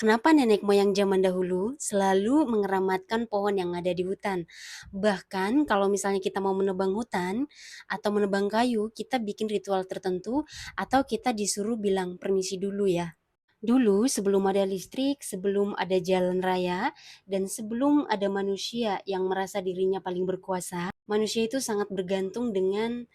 Kenapa nenek moyang zaman dahulu selalu mengeramatkan pohon yang ada di hutan? Bahkan kalau misalnya kita mau menebang hutan atau menebang kayu, kita bikin ritual tertentu atau kita disuruh bilang permisi dulu ya. Dulu sebelum ada listrik, sebelum ada jalan raya, dan sebelum ada manusia yang merasa dirinya paling berkuasa, manusia itu sangat bergantung dengan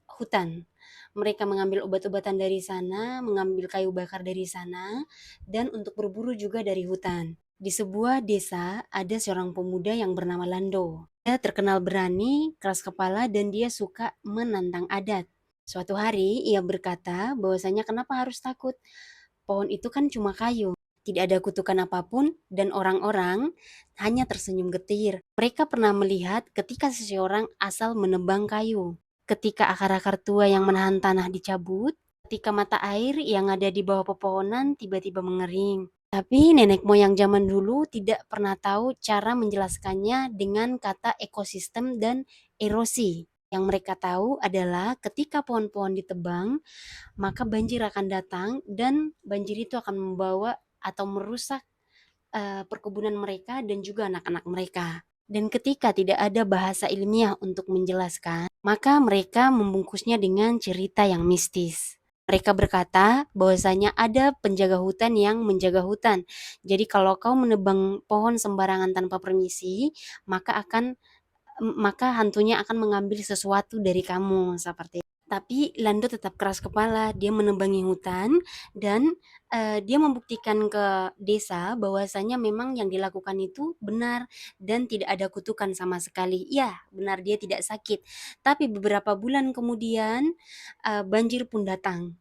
hutan. Mereka mengambil obat-obatan dari sana, mengambil kayu bakar dari sana, dan untuk berburu juga dari hutan. Di sebuah desa ada seorang pemuda yang bernama Lando. Dia terkenal berani, keras kepala, dan dia suka menantang adat. Suatu hari ia berkata bahwasanya kenapa harus takut? Pohon itu kan cuma kayu. Tidak ada kutukan apapun dan orang-orang hanya tersenyum getir. Mereka pernah melihat ketika seseorang asal menebang kayu. Ketika akar-akar tua yang menahan tanah dicabut, ketika mata air yang ada di bawah pepohonan tiba-tiba mengering. Tapi nenek moyang zaman dulu tidak pernah tahu cara menjelaskannya dengan kata ekosistem dan erosi. Yang mereka tahu adalah ketika pohon-pohon ditebang, maka banjir akan datang dan banjir itu akan membawa atau merusak perkebunan mereka dan juga anak-anak mereka. Dan ketika tidak ada bahasa ilmiah untuk menjelaskan, maka mereka membungkusnya dengan cerita yang mistis. Mereka berkata bahwasanya ada penjaga hutan yang menjaga hutan. Jadi kalau kau menebang pohon sembarangan tanpa permisi, maka hantunya akan mengambil sesuatu dari kamu seperti itu. Tapi Lando tetap keras kepala, dia menebangi hutan dan dia membuktikan ke desa bahwasanya memang yang dilakukan itu benar dan tidak ada kutukan sama sekali. Ya, benar dia tidak sakit. Tapi beberapa bulan kemudian banjir pun datang.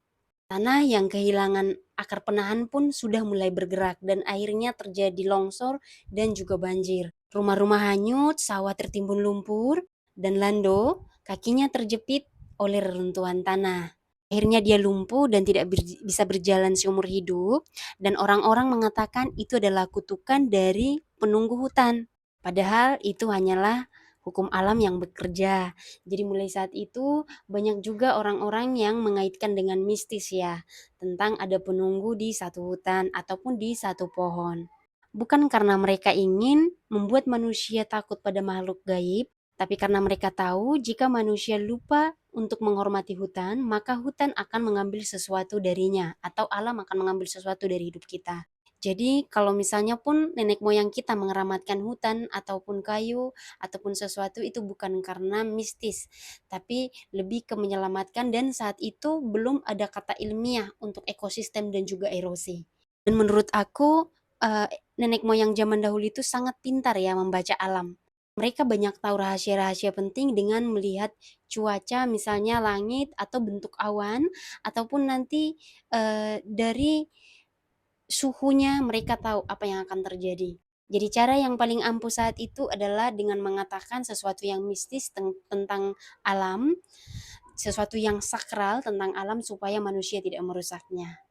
Tanah yang kehilangan akar penahan pun sudah mulai bergerak dan akhirnya terjadi longsor dan juga banjir. Rumah-rumah hanyut, sawah tertimbun lumpur, dan Lando kakinya terjepit oleh reruntuhan tanah. Akhirnya dia lumpuh dan tidak bisa berjalan seumur hidup dan orang-orang mengatakan itu adalah kutukan dari penunggu hutan. Padahal itu hanyalah hukum alam yang bekerja. Jadi mulai saat itu banyak juga orang-orang yang mengaitkan dengan mistis ya, tentang ada penunggu di satu hutan ataupun di satu pohon. Bukan karena mereka ingin membuat manusia takut pada makhluk gaib, tapi karena mereka tahu jika manusia lupa untuk menghormati hutan, maka hutan akan mengambil sesuatu darinya, atau alam akan mengambil sesuatu dari hidup kita. Jadi kalau misalnya pun nenek moyang kita mengeramatkan hutan ataupun kayu ataupun sesuatu itu bukan karena mistis, tapi lebih ke menyelamatkan dan saat itu belum ada kata ilmiah untuk ekosistem dan juga erosi. Dan menurut aku nenek moyang zaman dahulu itu sangat pintar ya membaca alam. Mereka banyak tahu rahasia-rahasia penting dengan melihat cuaca, misalnya langit atau bentuk awan, ataupun nanti dari suhunya mereka tahu apa yang akan terjadi. Jadi cara yang paling ampuh saat itu adalah dengan mengatakan sesuatu yang mistis tentang alam, sesuatu yang sakral tentang alam supaya manusia tidak merusaknya.